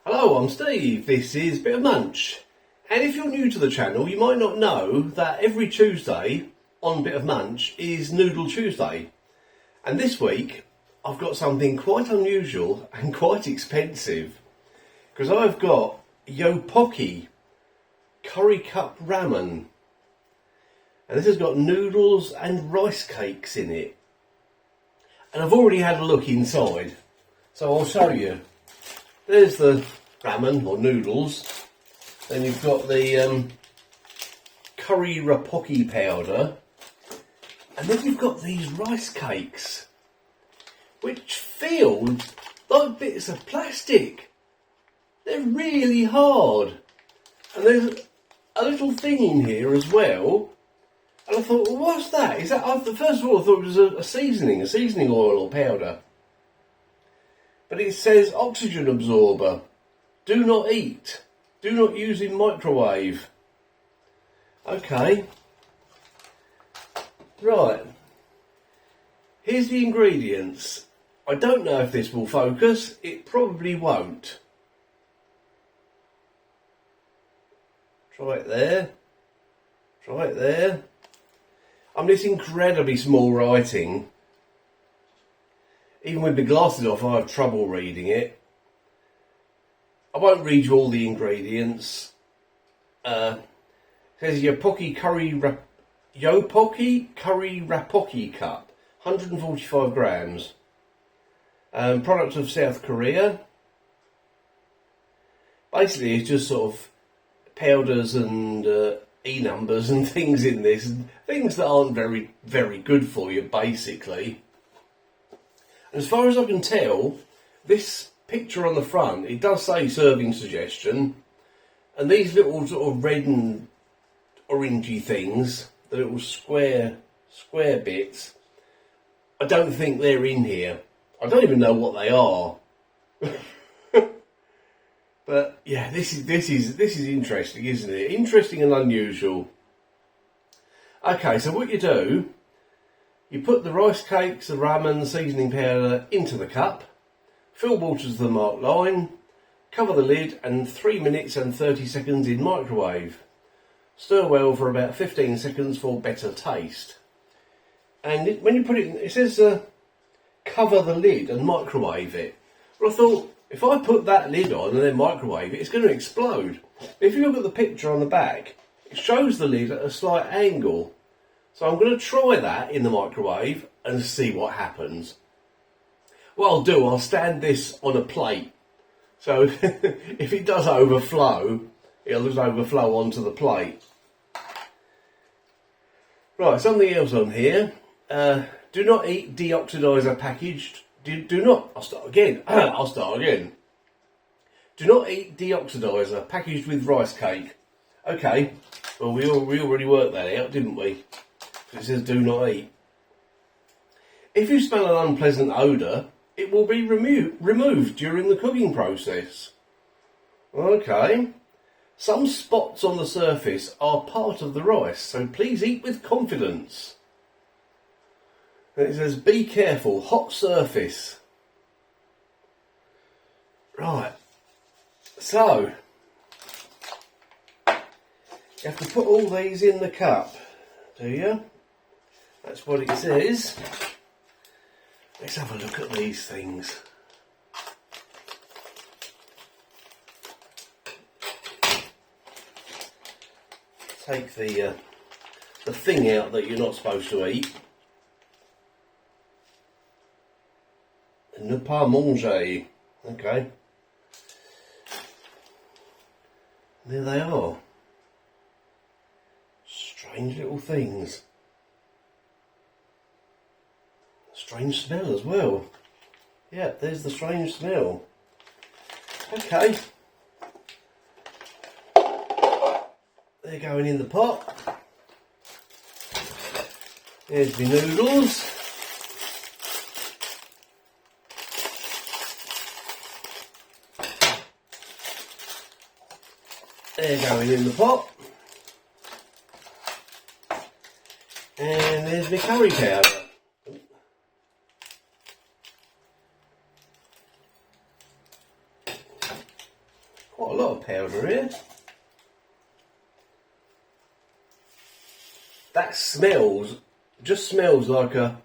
Hello, I'm Steve. This is Bit of Munch. And if you're new to the channel, you might not know that every Tuesday on Bit of Munch is Noodle Tuesday. And this week, I've got something quite unusual and quite expensive. Because I've got Yopokki curry cup ramen. And this has got noodles and rice cakes in it. And I've already had a look inside. So I'll show you. There's the ramen or noodles. Then you've got the curry Rapokki powder. And then you've got these rice cakes, which feel like bits of plastic. They're really hard. And there's a little thing in here as well. And I thought, well, what's that? Is that? First of all, I thought it was a seasoning oil or powder. But it says oxygen absorber. Do not eat. Do not use in microwave. Okay. Right. Here's the ingredients. I don't know if this will focus. It probably won't. Try it there. Try it there. This incredibly small writing. Even with my glasses off, I have trouble reading it. I won't read you all the ingredients. It says Yopokki curry Rapokki cup, 145 grams. Product of South Korea. Basically, it's just sort of powders and E-numbers and things in this, and things that aren't very, very good for you, basically. And as far as I can tell, this picture on the front, it does say serving suggestion, and these little sort of red and orangey things, the little square bits, I don't think they're in here. I don't even know what they are. But yeah, this is interesting, isn't it? Interesting and unusual. Okay, so what you do, you put the rice cakes, the ramen, the seasoning powder into the cup, fill water to the marked line, cover the lid, and 3 minutes and 30 seconds in microwave. Stir well for about 15 seconds for better taste. And when you put it in, it says cover the lid and microwave it. Well, I thought, if I put that lid on and then microwave it, it's going to explode. If you look at the picture on the back, it shows the lid at a slight angle. So I'm going to try that in the microwave and see what happens. What I'll do, I'll stand this on a plate. So if it does overflow, it'll just overflow onto the plate. Right, something else on here. Do not eat deoxidizer packaged. Do not. I'll start again. Do not eat deoxidizer packaged with rice cake. Okay. Well, we already worked that out, didn't we? It says do not eat. If you smell an unpleasant odour, it will be removed during the cooking process. Okay. Some spots on the surface are part of the rice, so please eat with confidence. And it says be careful, hot surface. Right. So, you have to put all these in the cup, do you? That's what it says. Let's have a look at these things. Take the thing out that you're not supposed to eat. Ne pas manger. Okay. There they are. Strange little things. Strange smell as well. Yeah, there's the strange smell. Okay. They're going in the pot. There's the noodles. They're going in the pot. And there's my curry powder. Quite a lot of powder here. That just smells like a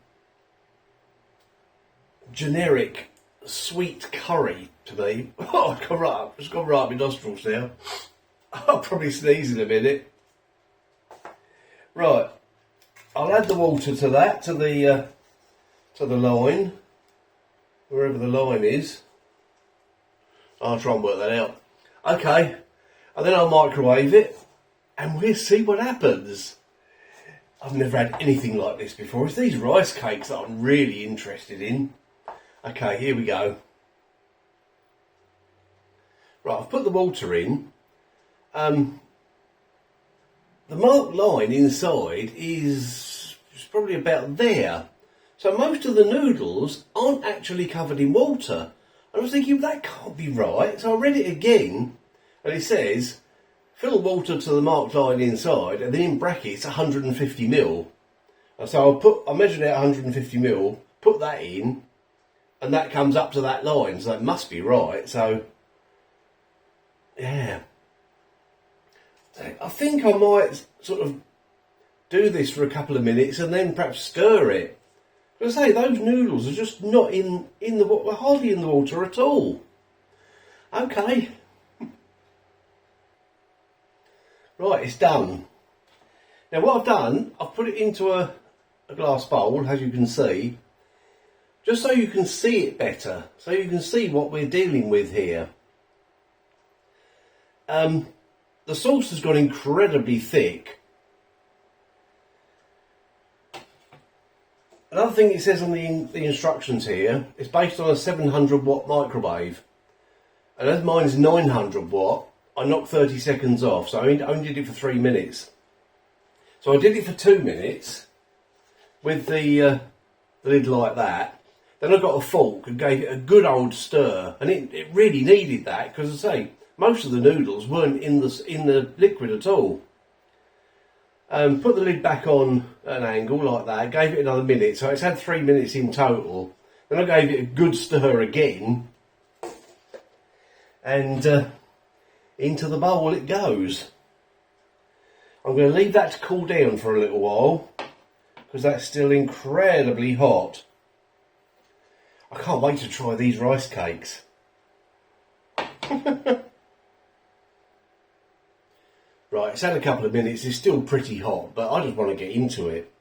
generic sweet curry to me. Oh, it's gone right up my nostrils now. I'll probably sneeze in a minute. Right, I'll add the water to that, to the line, wherever the line is. I'll try and work that out. Okay, and then I'll microwave it, and we'll see what happens. I've never had anything like this before. It's these rice cakes that I'm really interested in. Okay, here we go. Right, I've put the water in. The marked line inside is probably about there. So most of the noodles aren't actually covered in water. I was thinking, that can't be right. So I read it again, and it says, fill water to the marked line inside, and then in brackets 150 ml. And so I measured out 150 ml, put that in, and that comes up to that line, so that must be right. So, yeah. I think I might sort of do this for a couple of minutes and then perhaps stir it. Because I say, those noodles are just not in the water, hardly in the water at all. Okay. Right, it's done. Now what I've done, I've put it into a glass bowl, as you can see, just so you can see it better, so you can see what we're dealing with here. The sauce has got incredibly thick. Another thing it says on the instructions here, it's based on a 700 watt microwave. And as mine's 900 watt, I knocked 30 seconds off, so I only did it for 3 minutes. So I did it for 2 minutes with the lid like that. Then I got a fork and gave it a good old stir, and it really needed that, because as I say, most of the noodles weren't in the liquid at all. Put the lid back on at an angle like that, gave it another minute, so it's had 3 minutes in total. Then I gave it a good stir again, and into the bowl it goes. I'm going to leave that to cool down for a little while, because that's still incredibly hot. I can't wait to try these rice cakes. Right, it's had a couple of minutes, it's still pretty hot, but I just want to get into it.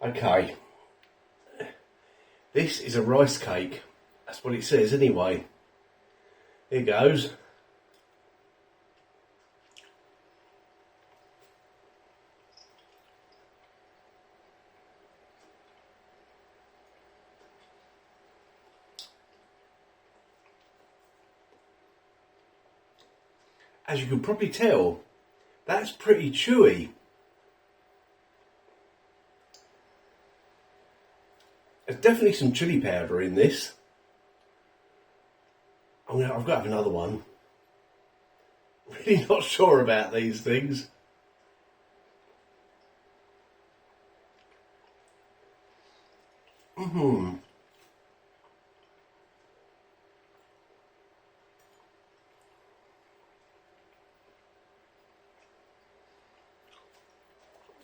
Okay, this is a rice cake, that's what it says anyway. Here goes. As you can probably tell, that's pretty chewy. There's definitely some chilli powder in this. I've got to have another one. Really not sure about these things.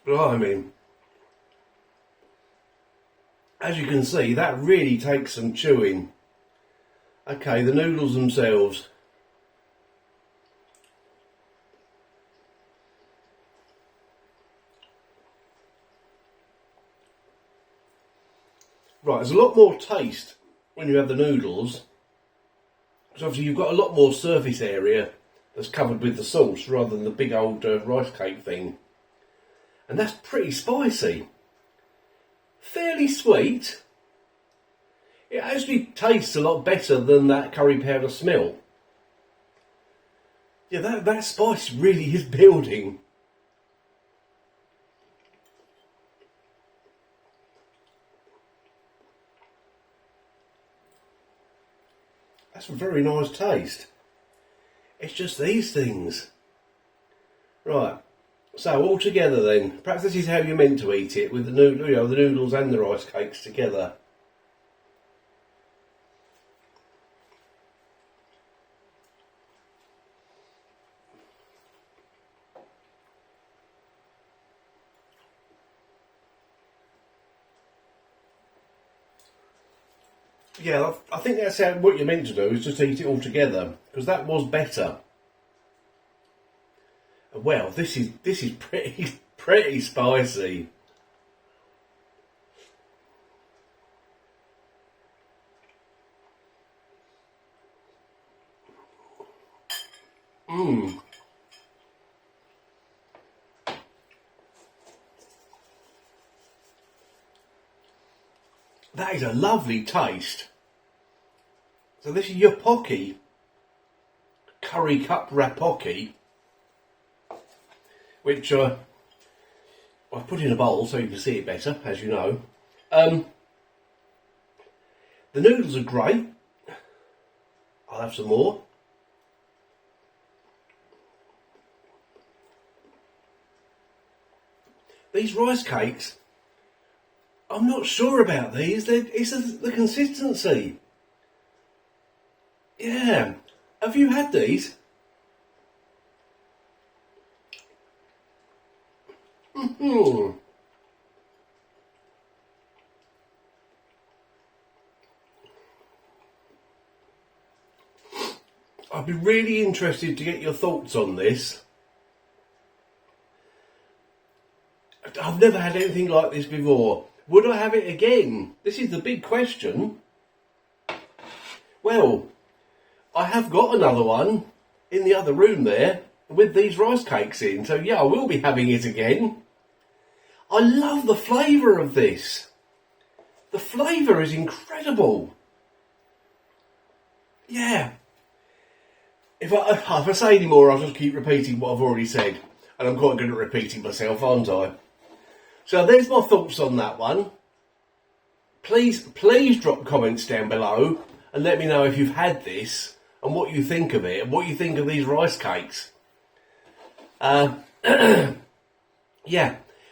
Blimey. As you can see, that really takes some chewing. Okay, the noodles themselves. Right, there's a lot more taste when you have the noodles. Because obviously you've got a lot more surface area that's covered with the sauce rather than the big old rice cake thing. And that's pretty spicy. Fairly sweet. It actually tastes a lot better than that curry powder smell. Yeah, that spice really is building. That's a very nice taste. It's just these things. Right. So all together then, perhaps this is how you're meant to eat it, with the noodles and the rice cakes together. Yeah, I think that's what you're meant to do, is just eat it all together, because that was better. Well, this is pretty spicy. Mmm. That is a lovely taste. So this is Yopokki curry cup Rapokki, which I've put in a bowl so you can see it better, as you know. The noodles are great. I'll have some more. These rice cakes, I'm not sure about these. It's the consistency. Yeah. Have you had these? I'd be really interested to get your thoughts on this. I've never had anything like this before. Would I have it again? This is the big question. Well, I have got another one in the other room there with these rice cakes in. So yeah, I will be having it again. I love the flavour of this. The flavour is incredible. Yeah. If I say any more, I'll just keep repeating what I've already said. And I'm quite good at repeating myself, aren't I? So there's my thoughts on that one. Please drop comments down below and let me know if you've had this and what you think of it and what you think of these rice cakes. Yeah,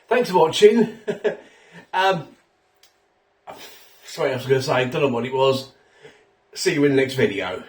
thanks for watching. Sorry, I was going to say, don't know what it was. See you in the next video.